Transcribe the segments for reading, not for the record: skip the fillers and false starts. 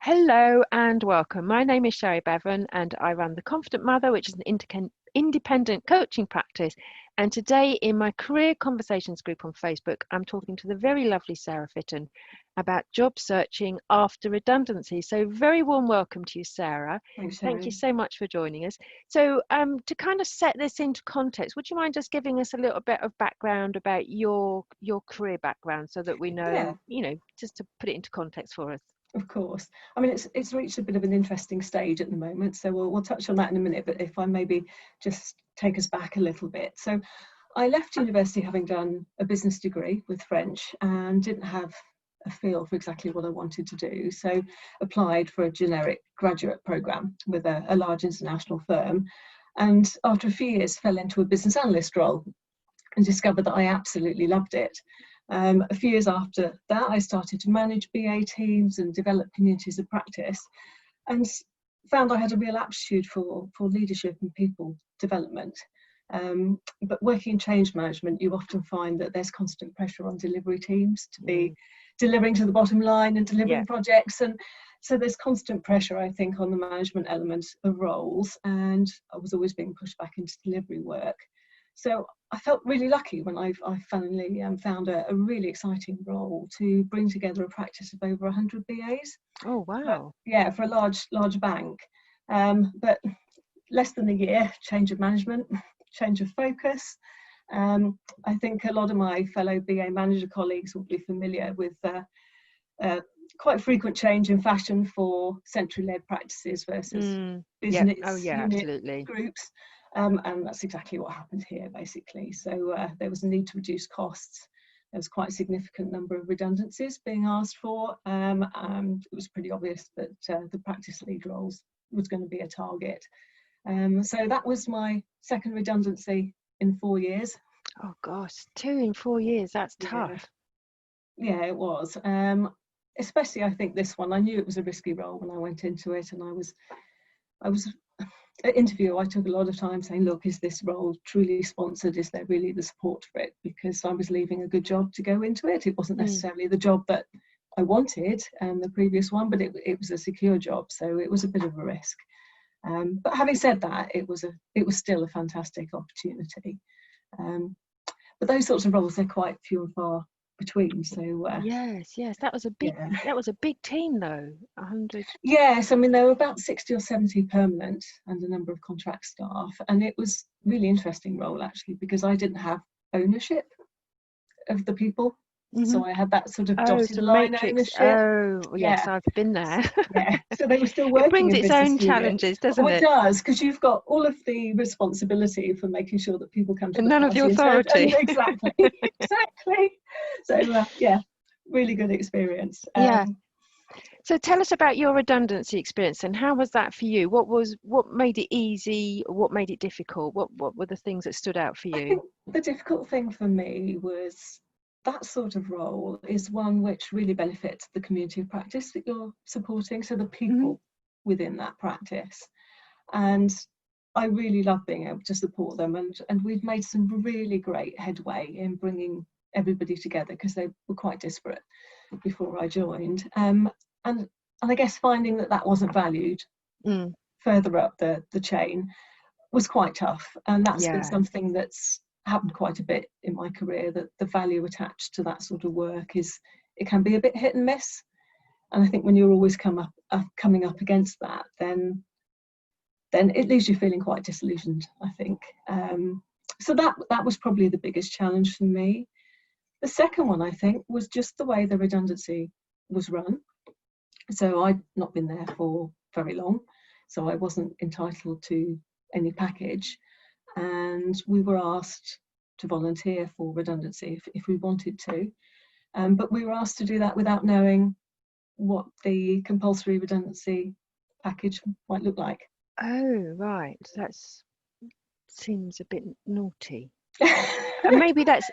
Hello and welcome. My name is Sherry Bevan and I run The Confident Mother, which is an independent coaching practice. And today in my career conversations group on Facebook, I'm talking to the very lovely Sarah Fitton about job searching after redundancy. So very warm welcome to you, Sarah. Thanks, Thank you Sherry. so much for joining us. So to kind of set this into context, would you mind just giving us a little bit of background about your career background so that we Yeah, know, just to put it into context for us? of course. I mean, it's reached a bit of an interesting stage at the moment, so we'll touch on that in a minute. But if I maybe just take us back a little bit. So I left university having done a business degree with French and didn't have a feel for exactly what I wanted to do. So applied for a generic graduate programme with a large international firm. And after a few years, fell into a business analyst role and discovered that I absolutely loved it. A few years after that, I started to manage BA teams and develop communities of practice, and found I had a real aptitude for leadership and people development. But working in change management, you often find that there's constant pressure on delivery teams to be delivering to the bottom line and delivering projects. And so there's constant pressure, I think, on the management element of roles. And I was always being pushed back into delivery work. So I felt really lucky when I finally found a really exciting role to bring together a practice of over 100 BAs. Oh, wow. For a large bank. But less than a year, change of management, change of focus. I think a lot of my fellow BA manager colleagues will be familiar with quite frequent change in fashion for centrally-led practices versus business unit absolutely. groups. And that's exactly what happened here, basically. So there was a need to reduce costs. There was quite a significant number of redundancies being asked for, and it was pretty obvious that the practice lead roles was going to be a target. So that was my second redundancy in 4 years. Oh gosh, 2 in 4 years, that's tough. Yeah, it was. Especially, I think this one, I knew it was a risky role when I went into it, and I was at interview, I took a lot of time saying, look, is this role truly sponsored? Is there really the support for it? Because I was leaving a good job to go into it. It wasn't necessarily the job that I wanted, the previous one, but it was a secure job, so it was a bit of a risk. But having said that, it was still a fantastic opportunity. But those sorts of roles, they're quite few and far between. So yes, that was a big team though. 100. Yes, I mean there were about 60 or 70 permanent and a number of contract staff, and it was a really interesting role actually because I didn't have ownership of the people. So I had that sort of dotted line matrix. ownership. Yes, I've been there. So they were still working. It brings in its business own unit. challenges, doesn't it? It does, because you've got all of the responsibility for making sure that people come to And the none party. of the authority. Exactly. So really good experience. So tell us about your redundancy experience and how was that for you? What made it easy? What made it difficult? What were the things that stood out for you? I think the difficult thing for me was that sort of role is one which really benefits the community of practice that you're supporting, so the people within that practice. And I really love being able to support them, and we've made some really great headway in bringing everybody together because they were quite disparate before I joined. And I guess finding that wasn't valued further up the chain was quite tough, and that's been something that's happened quite a bit in my career, that the value attached to that sort of work it can be a bit hit and miss. And I think when you're always coming up against that, then it leaves you feeling quite disillusioned, I think. So that was probably the biggest challenge for me. The second one, I think, was just the way the redundancy was run. So I'd not been there for very long, so I wasn't entitled to any package, and we were asked to volunteer for redundancy if we wanted to, but we were asked to do that without knowing what the compulsory redundancy package might look like. Oh, right. That seems a bit naughty. And maybe that's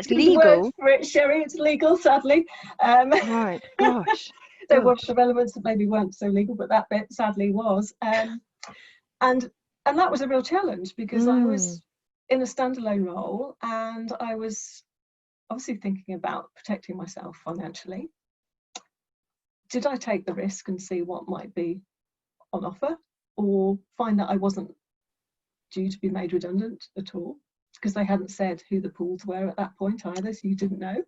legal. For it, Sherry, it's legal, sadly. Right. Gosh. There were some elements that maybe weren't so legal, but that bit sadly was. And that was a real challenge because I was in a standalone role, and I was obviously thinking about protecting myself financially. did I take the risk and see what might be on offer, or find that I wasn't due to be made redundant at all, because they hadn't said who the pools were at that point either, so you didn't know.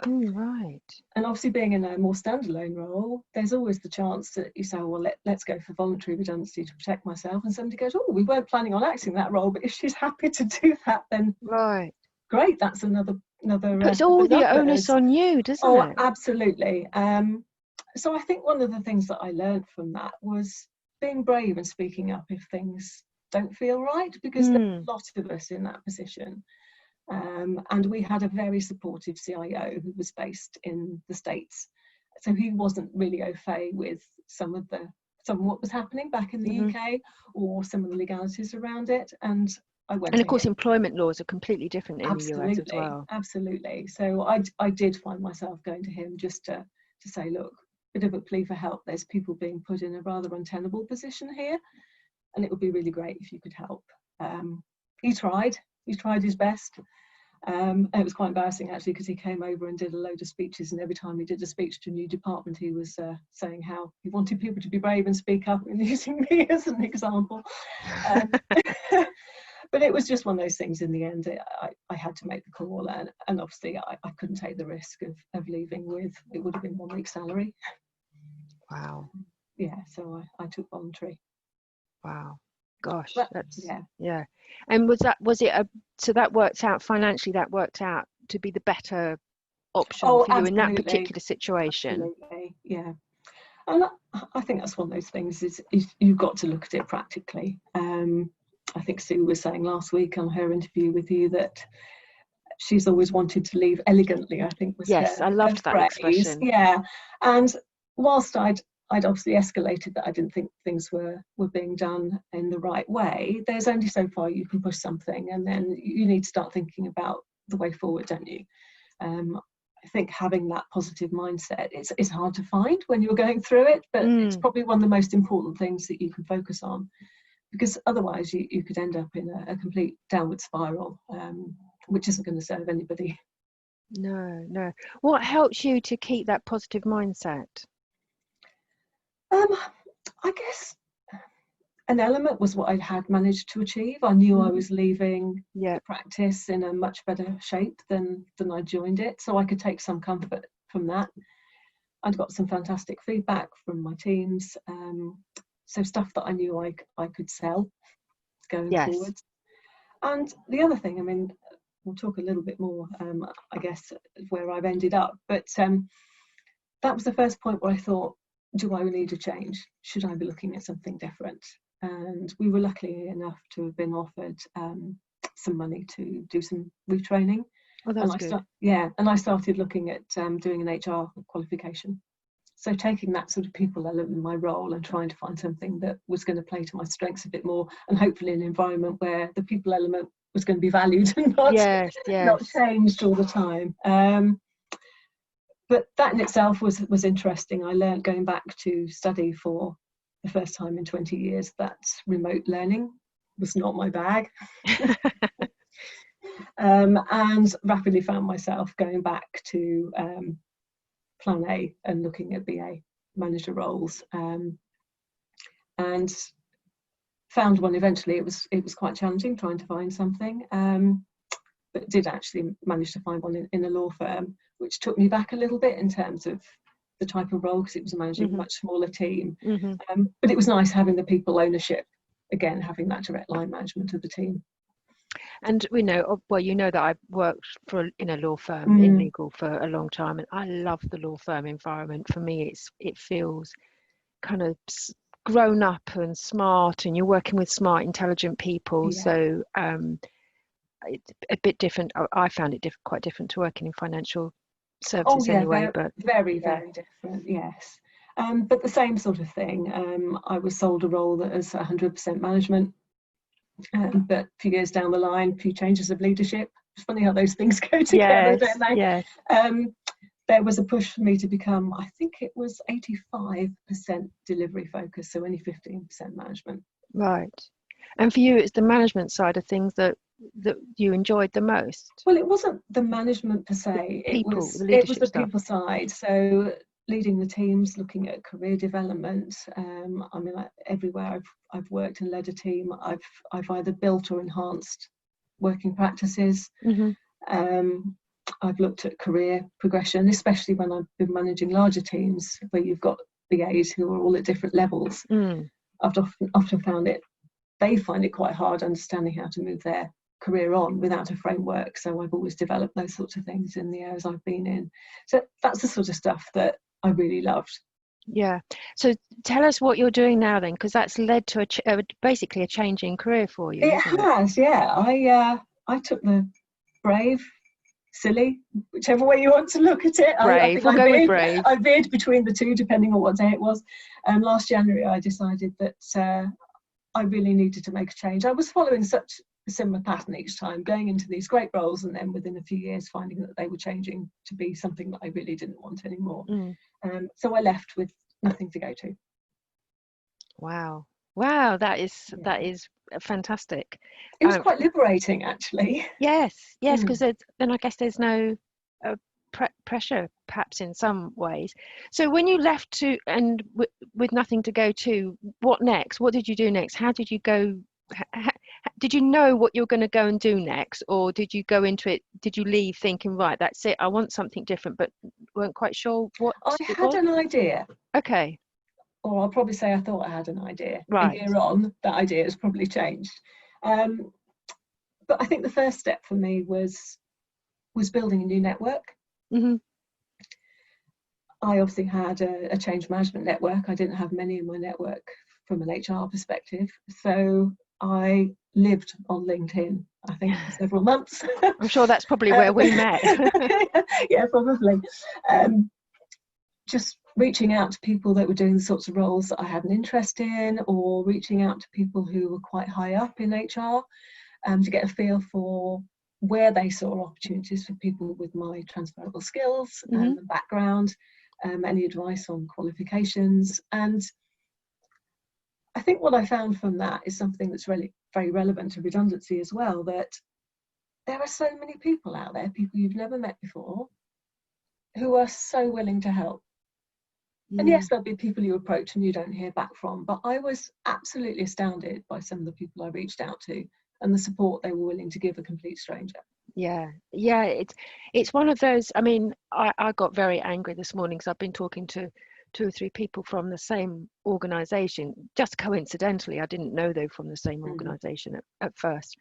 Oh, right. And obviously being in a more standalone role, there's always the chance that you say, well, let's go for voluntary redundancy to protect myself, and somebody goes, oh, we weren't planning on acting that role, but if she's happy to do that, then Right. great, that's another Puts all the onus on you, doesn't it? Absolutely. So I think one of the things that I learned from that was being brave and speaking up if things don't feel right, because there's a lot of us in that position. And we had a very supportive CIO who was based in the States, so he wasn't really au fait with some of what was happening back in the UK, or some of the legalities around it. And I went. And of course, employment laws are completely different in the US as well. Absolutely. So I did find myself going to him just to say, look, bit of a plea for help. There's people being put in a rather untenable position here, and it would be really great if you could help. He tried his best. And it was quite embarrassing actually, because he came over and did a load of speeches, and every time he did a speech to a new department, he was saying how he wanted people to be brave and speak up, and using me as an example. But it was just one of those things. In the end, I had to make the call, and obviously I couldn't take the risk of leaving with, it would have been 1 week's salary. Wow. Yeah, so I took voluntary. Wow. Gosh, but, that's yeah. And was it so that worked out financially, that worked out to be the better option for you in that particular situation? Absolutely, yeah. And I think that's one of those things, is you've got to look at it practically. I think Sue was saying last week on her interview with you that she's always wanted to leave elegantly, I think was I loved that expression. Yeah, and whilst I'd obviously escalated that I didn't think things were being done in the right way, there's only so far you can push something, and then you need to start thinking about the way forward, don't you? I think having that positive mindset, it's hard to find when you're going through it, but it's probably one of the most important things that you can focus on, because otherwise you could end up in a complete downward spiral, which isn't going to serve anybody. No. What helps you to keep that positive mindset? I guess an element was what I had managed to achieve. I knew I was leaving the practice in a much better shape than I joined it, so I could take some comfort from that. I'd got some fantastic feedback from my teams, so stuff that I knew I could sell going forwards. And the other thing, I mean, we'll talk a little bit more, I guess, where I've ended up, but that was the first point where I thought, do I need a change? Should I be looking at something different? And we were lucky enough to have been offered some money to do some retraining. Oh, that's good. And I started looking at doing an HR qualification. So taking that sort of people element in my role and trying to find something that was going to play to my strengths a bit more, and hopefully an environment where the people element was going to be valued and not changed all the time. But that in itself was interesting. I learned, going back to study for the first time in 20 years, that remote learning was not my bag. And rapidly found myself going back to Plan A and looking at BA manager roles, and found one eventually. It was quite challenging trying to find something, but did actually manage to find one in a law firm, which took me back a little bit in terms of the type of role, because it was managing a much smaller team. But it was nice having the people ownership, again, having that direct line management of the team. And we know, well, you know that I've worked in a law firm in legal for a long time, and I love the law firm environment. For me, it feels kind of grown up and smart, and you're working with smart, intelligent people. So it's a bit different. I found it quite different to working in financial services anyway. But very different, yes. But the same sort of thing. I was sold a role that is 100% management. But a few years down the line, a few changes of leadership. It's funny how those things go together, don't they? Yes. There was a push for me to become, I think it was 85% delivery focused, so only 15% management. Right. And for you, it's the management side of things that you enjoyed the most? Well, it wasn't the management per se. It was the people side. So leading the teams, looking at career development. I mean, everywhere I've worked and led a team, I've either built or enhanced working practices. I've looked at career progression, especially when I've been managing larger teams where you've got BAs who are all at different levels. I've often found they find it quite hard understanding how to move their career on without a framework. So I've always developed those sorts of things in the areas I've been in. So that's the sort of stuff that I really loved. Yeah. So tell us what you're doing now then, because that's led to basically a change in career for you. It has, yeah. I took the brave, silly, whichever way you want to look at it. Brave. We'll go with brave. I veered between the two depending on what day it was. Last January I decided that I really needed to make a change. I was following such a similar pattern each time, going into these great roles and then within a few years finding that they were changing to be something that I really didn't want anymore. So I left with nothing to go to. Wow, that is fantastic. It was quite liberating, actually. Yes, because then I guess there's no pressure, perhaps in some ways. So when you left with nothing to go to, what next? What did you do next? How did you go? Did you know what you're going to go and do next, or did you go into it? Did you leave thinking, right, that's it, I want something different, but weren't quite sure what? I had an idea. Okay. Or I'll probably say I thought I had an idea. Right. A year on, that idea has probably changed. But I think the first step for me was building a new network. I obviously had a change management network. I didn't have many in my network from an HR perspective. So I lived on LinkedIn, I think, for several months. I'm sure that's probably where we met. Yeah, probably. Just reaching out to people that were doing the sorts of roles that I had an interest in, or reaching out to people who were quite high up in HR to get a feel for where they saw opportunities for people with my transferable skills and background, any advice on qualifications. And I think what I found from that is something that's really very relevant to redundancy as well, that there are so many people out there, people you've never met before, who are so willing to help. And yes, there'll be people you approach and you don't hear back from, but I was absolutely astounded by some of the people I reached out to and the support they were willing to give a complete stranger. Yeah, it's one of those. I mean, I got very angry this morning because I've been talking to 2 or 3 people from the same organisation. Just coincidentally, I didn't know they were from the same organisation at first,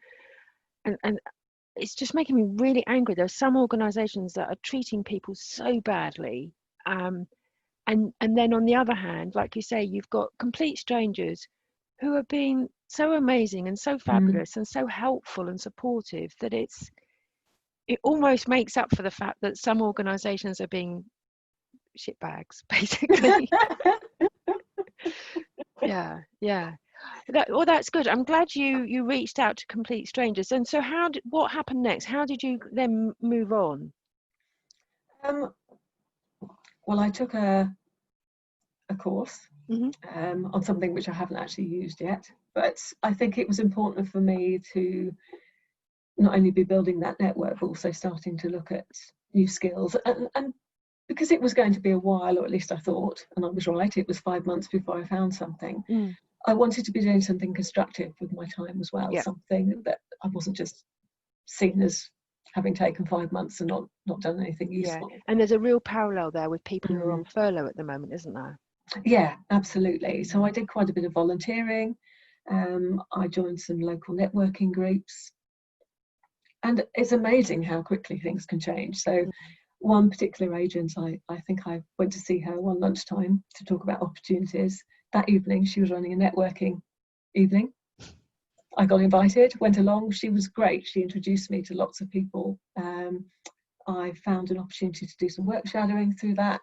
and it's just making me really angry. There are some organisations that are treating people so badly, and then on the other hand, like you say, you've got complete strangers who are being so amazing and so fabulous and so helpful and supportive that it almost makes up for the fact that some organisations are being shitbags, basically. Yeah. That's good. I'm glad you reached out to complete strangers. And so what happened next? How did you then move on? Well, I took a course on something which I haven't actually used yet, but I think it was important for me to not only be building that network, but also starting to look at new skills. And because it was going to be a while, or at least I thought, and I was right, it was 5 months before I found something. I wanted to be doing something constructive with my time as well, something that I wasn't just seen as having taken 5 months and not done anything useful. And there's a real parallel there with people who are on furlough at the moment, isn't there? Yeah, absolutely. So I did quite a bit of volunteering. I joined some local networking groups. And it's amazing how quickly things can change. So one particular agent, I think I went to see her one lunchtime to talk about opportunities. That evening, she was running a networking evening. I got invited, went along. She was great. She introduced me to lots of people. I found an opportunity to do some work shadowing through that.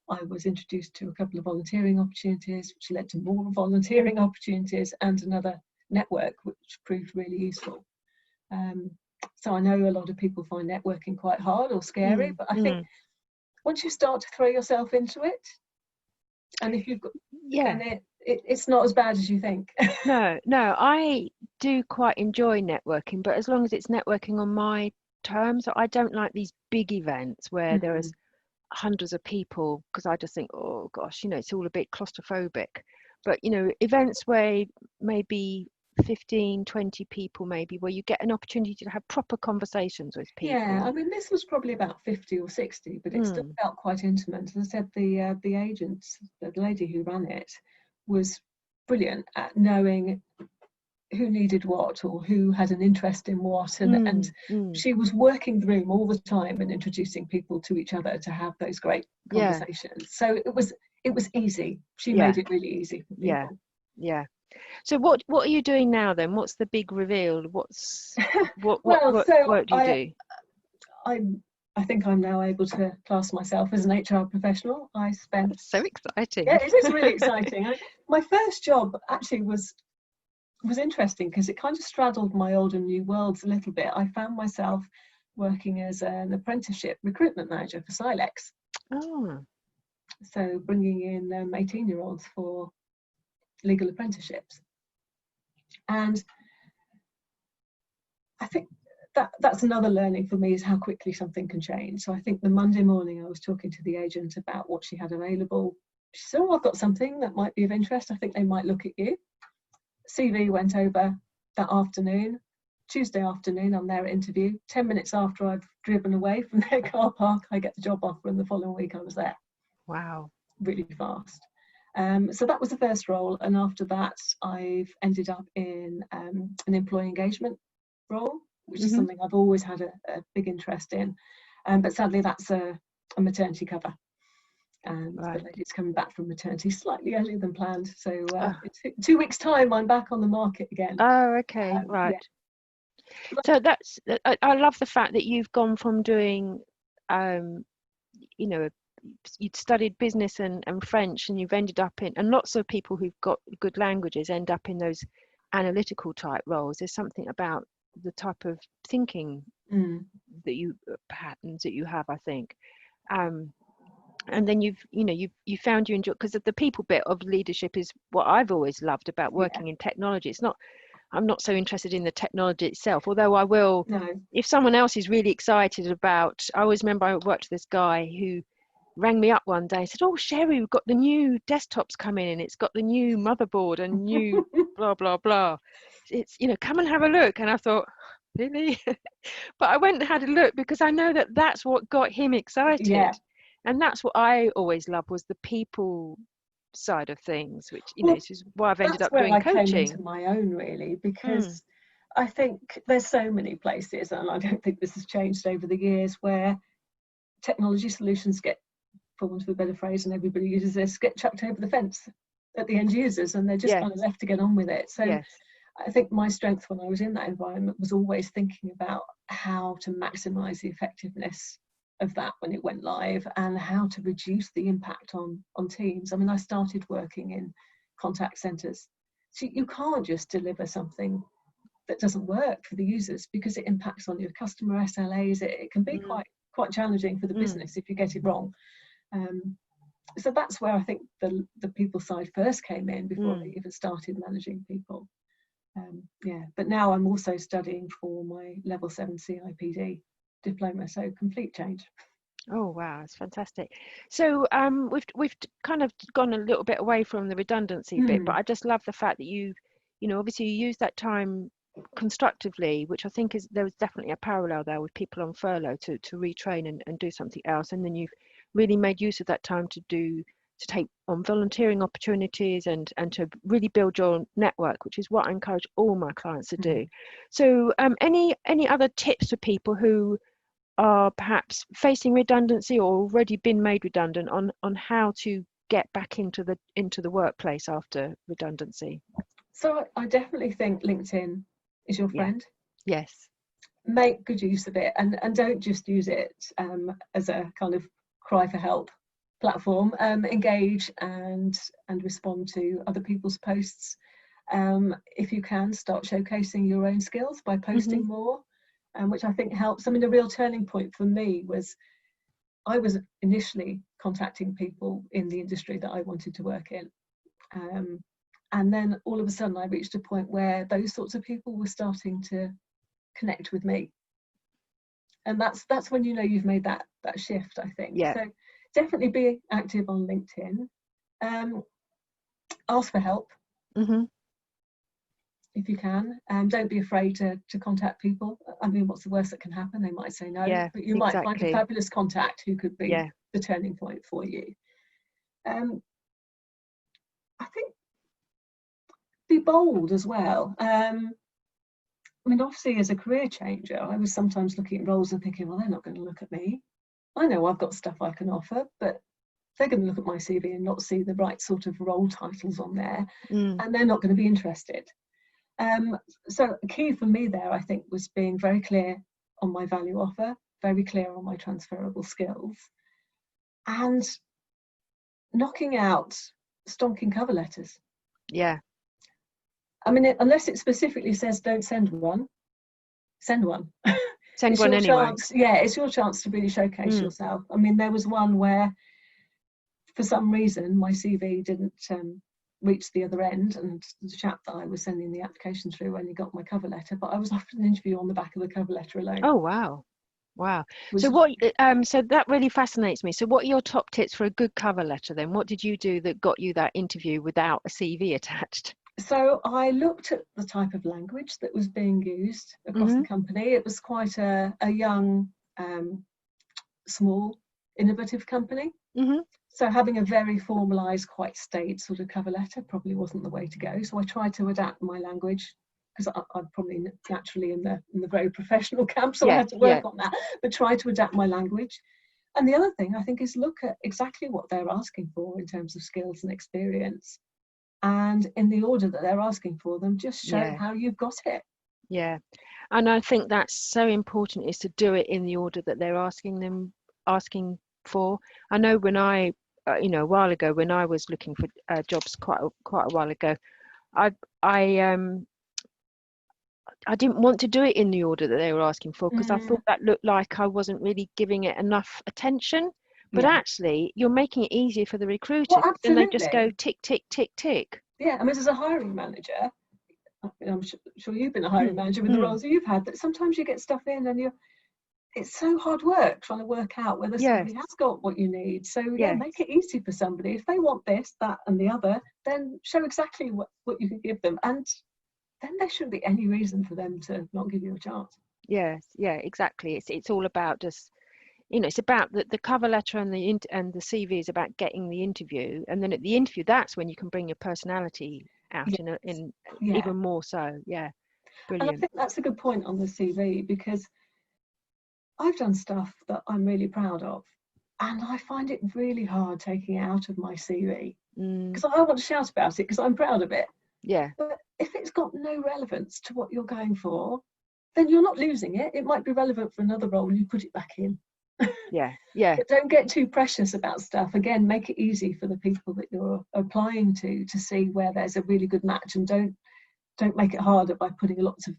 I was introduced to a couple of volunteering opportunities, which led to more volunteering opportunities and another network, which proved really useful. So I know a lot of people find networking quite hard or scary, but I think once you start to throw yourself into it, and if you've got, then it's not as bad as you think. No, I do quite enjoy networking, but as long as it's networking on my terms. I don't like these big events where there is hundreds of people, because I just think, oh gosh, it's all a bit claustrophobic. But events where maybe 15, 20 people, maybe, where you get an opportunity to have proper conversations with Yeah, people. I mean, this was probably about 50 or 60, but it still felt quite intimate. As I said, the agent, the lady who ran it, was brilliant at knowing who needed what or who had an interest in what, and she was working the room all the time and introducing people to each other to have those great conversations. So it was easy. She made it really easy for people. Yeah. So what are you doing now then? What's the big reveal? What so work do you do? I think I'm now able to class myself as an HR professional. I spent That's so exciting. Yeah, it is really exciting. My first job actually was interesting because it kind of straddled my old and new worlds a little bit. I found myself working as an apprenticeship recruitment manager for Silex. Oh. So bringing in 18-year-olds for legal apprenticeships. And I think that's another learning for me, is how quickly something can change. So I think the Monday morning I was talking to the agent about what she had available. She said, oh, I've got something that might be of interest. I think they might look at you. CV went over that afternoon. Tuesday afternoon, I'm there at interview. 10 minutes after I've driven away from their car park, I get the job offer, and the following week I was there. Wow. Really fast. So that was the first role, and after that I've ended up in an employee engagement role, which is something I've always had a big interest in, but sadly that's a maternity cover. And the lady's coming back from maternity slightly earlier than planned. So in 2 weeks' time, I'm back on the market again. Oh, okay, right. Yeah. So that's, I love the fact that you've gone from doing, you'd studied business and French, and you've ended up in, and lots of people who've got good languages end up in those analytical type roles. There's something about the type of thinking that patterns that you have, I think. And then you found you enjoy, because the people bit of leadership is what I've always loved about working in technology. I'm not so interested in the technology itself, although I will, if someone else is really excited about, I always remember I worked with this guy who rang me up one day and said, oh, Sherry, we've got the new desktops coming in, it's got the new motherboard and new blah, blah, blah. It's, come and have a look. And I thought, really? But I went and had a look because I know that that's what got him excited. Yeah. And that's what I always loved, was the people side of things, which this is why I've ended up doing coaching. Came into my own, really, because I think there's so many places, and I don't think this has changed over the years, where technology solutions get, for want of a better phrase, and everybody uses this, get chucked over the fence at the end users, and they're just kind of left to get on with it. So I think my strength when I was in that environment was always thinking about how to maximize the effectiveness of that when it went live, and how to reduce the impact on teams. I mean, I started working in contact centers, so you can't just deliver something that doesn't work for the users, because it impacts on your customer SLAs. It can be quite challenging for the business if you get it wrong. So that's where I think the people side first came in, before I even started managing people. But now I'm also studying for my level 7 CIPD diploma, so complete change. Oh wow, it's fantastic. So we've kind of gone a little bit away from the redundancy bit, but I just love the fact that you obviously you use that time constructively, which I think there was definitely a parallel there with people on furlough to retrain and do something else, and then you've really made use of that time to take on volunteering opportunities and to really build your network, which is what I encourage all my clients to do. So any other tips for people who are perhaps facing redundancy or already been made redundant on how to get back into the workplace after redundancy? So I definitely think LinkedIn is your friend. Yes. Make good use of it, and don't just use it as a kind of cry for help platform. Engage and respond to other people's posts. If you can, start showcasing your own skills by posting more, which I think helps. I mean, a real turning point for me was, I was initially contacting people in the industry that I wanted to work in. And then all of a sudden I reached a point where those sorts of people were starting to connect with me. And that's when you've made that shift, I think. So Definitely be active on LinkedIn. Ask for help if you can. Don't be afraid to contact people. I mean, what's the worst that can happen? They might say no, Yeah, but you might find a exactly. fabulous contact who could be Yeah. the turning point for you. I think be bold as well. I mean, obviously, as a career changer, I was sometimes looking at roles and thinking, well, they're not going to look at me. I know I've got stuff I can offer, but they're going to look at my CV and not see the right sort of role titles on there, and they're not going to be interested. So key for me there, I think, was being very clear on my value offer, very clear on my transferable skills, and knocking out stonking cover letters. Yeah. I mean, unless it specifically says don't send one, send one. Send It's one your anyway. chance. Yeah, it's your chance to really showcase yourself. I mean, there was one where, for some reason, my CV didn't reach the other end, and the chap that I was sending the application through only got my cover letter, but I was offered an interview on the back of the cover letter alone. Oh, wow. Wow. Which, So what, so that really fascinates me. So what are your top tips for a good cover letter then? What did you do that got you that interview without a CV attached? so I looked at the type of language that was being used across the company. It was quite a young, small, innovative company. So having a very formalised, quite staid sort of cover letter probably wasn't the way to go. So I tried to adapt my language, because I'm probably naturally in the very professional camp, so I had to work on that, but try to adapt my language. And the other thing I think is look at exactly what they're asking for in terms of skills and experience, and in the order that they're asking for them, just show how you've got it. Yeah, and I think that's so important, is to do it in the order that they're asking for. I know when I a while ago, when I was looking for jobs quite a while ago, I didn't want to do it in the order that they were asking for, because I thought that looked like I wasn't really giving it enough attention. But actually, you're making it easier for the recruiter, and they just go tick, tick, tick, tick. Yeah, I mean, as a hiring manager, I'm sure you've been a hiring manager with the roles that you've had, that sometimes you get stuff in and it's so hard work trying to work out whether somebody has got what you need. So make it easy for somebody. If they want this, that and the other, then show exactly what you can give them, and then there shouldn't be any reason for them to not give you a chance. Yes, yeah, exactly. It's all about just, it's about the cover letter and the CV is about getting the interview, and then at the interview, that's when you can bring your personality out in even more so. Yeah, brilliant. And I think that's a good point on the CV, because I've done stuff that I'm really proud of, and I find it really hard taking it out of my CV, because I want to shout about it because I'm proud of it. Yeah. But if it's got no relevance to what you're going for, then you're not losing it. It might be relevant for another role and you put it back in. Yeah. But don't get too precious about stuff. Again, make it easy for the people that you're applying to see where there's a really good match, and don't make it harder by putting lots of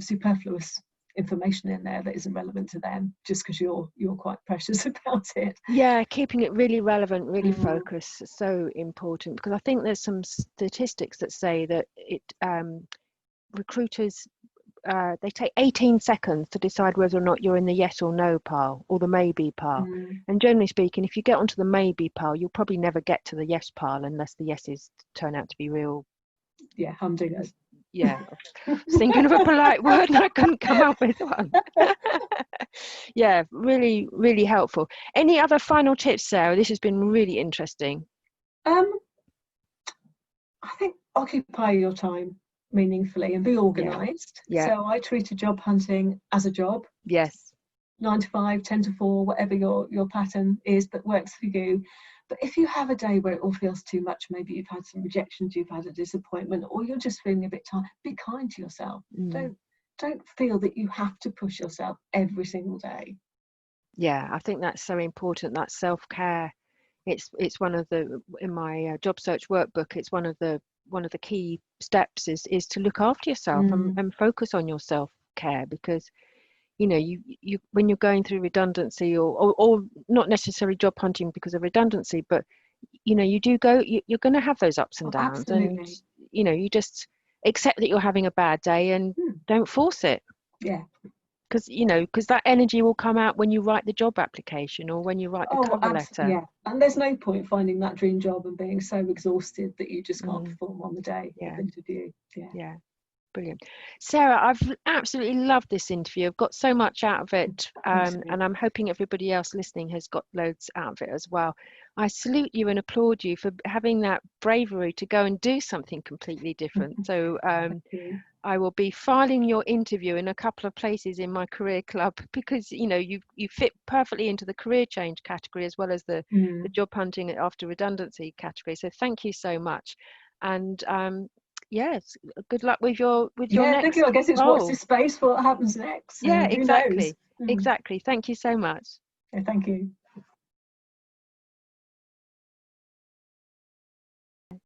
superfluous information in there that isn't relevant to them, just because you're quite precious about it. Yeah, keeping it really relevant, really focused, is so important, because I think there's some statistics that say that recruiters, they take 18 seconds to decide whether or not you're in the yes or no pile, or the maybe pile. And generally speaking, if you get onto the maybe pile, you'll probably never get to the yes pile unless the yeses turn out to be real. Yeah, humdingers. Yeah, I was thinking of a polite word and I couldn't come up with one. Yeah, really, really helpful. Any other final tips, Sarah? This has been really interesting. I think occupy your time meaningfully and be organised. Yeah. So I treated job hunting as a job. Yes. 9 to 5, 10 to 4, whatever your pattern is that works for you. But if you have a day where it all feels too much, maybe you've had some rejections, you've had a disappointment, or you're just feeling a bit tired, be kind to yourself. Don't feel that you have to push yourself every single day. Yeah, I think that's so important. That self-care. It's one of the, in my job search workbook, it's one of the key steps is to look after yourself and focus on your self-care, because you when you're going through redundancy or not necessarily job hunting because of redundancy, but you do go, you're going to have those ups and downs. Absolutely. And you just accept that you're having a bad day and don't force it. Yeah, because that energy will come out when you write the job application or when you write the Oh, cover absolutely, letter. yeah. And there's no point finding that dream job and being so exhausted that you just can't Mm, perform on the day of yeah, interview. Yeah. yeah. Brilliant. Sarah, I've absolutely loved this interview. I've got so much out of it, Thanks, and I'm hoping everybody else listening has got loads out of it as well. I salute you and applaud you for having that bravery to go and do something completely different. So Thank you. I will be filing your interview in a couple of places in my career club because you fit perfectly into the career change category as well as the job hunting after redundancy category. So thank you so much, and yes, good luck with your Yeah, thank you. next I guess it's watch role. this space for what happens next. So Yeah, who knows? exactly. Exactly. Thank you so much. Yeah, thank you.